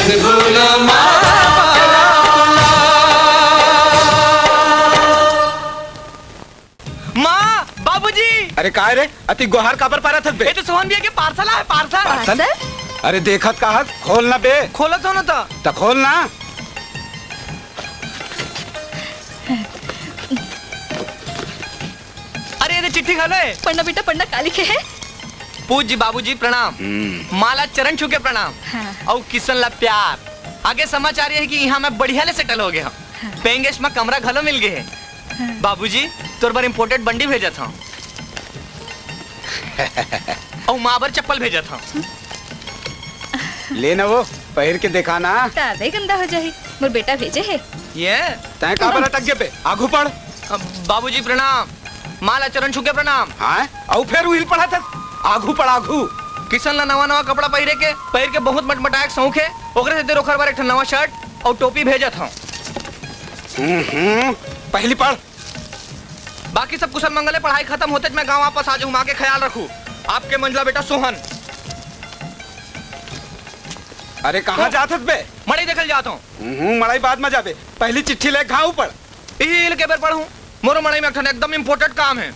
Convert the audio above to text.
मत भूलो माँ माँ बाबूजी। अरे काय रे अति गुहार काबर पारा थक बे? ये तो सोहन भैया के पार्सल है पार्सल। अरे देखत का हाथ खोल ना बे। खोलो तो ना तो खोल ना। अरे ये चिट्ठी खा लो। पढ़ना बेटा पढ़ना काली के है। पूज्य बाबूजी प्रणाम। माला चरण छू के प्रणाम। और किसन ला प्यार। आगे समाचार ये है कि यहाँ मैं बढ़िया ले सेटल हो गया। पेंगेश में कमरा घलो मिल गए है। बाबूजी तोर बार इम्पोर्टेड बंडी भेजा था। और माँ बार चप्पल भेजा था। ले ना वो पहर के देखा ना। ताबे गंदा हो जाए। मोर बेटा भेजे है। ये तय काबर अटक गए पे आगू पढ़। बाबूजी प्रणाम। माला चरण छू के प्रणाम। हाँ और फिर उहिल पढ़ा था। आगू पढ़ आगू। किसन ला नवा नवा कपड़ा पहिर के बहुत मटमटायक शौक है। ओकरे से तेरे ओखर बार एक नवा शर्ट और टोपी भेजा था। पहली पढ़। बाकी सब कुशल मंगल है। पढ़ाई खत्म होते मैं गांव वापस आ जाऊं। माँ के ख्याल रखूं। आपके मंझला बेटा सोहन। अरे कहाँ जात बे? मड़ई देखल जाता हूँ। मड़ाई बाद में जाबे। पहली चिट्ठी ले घाव पढ़। इही के बेर पढ़ूं। मोरो मड़ई में एकदम इम्पोर्टेंट काम है।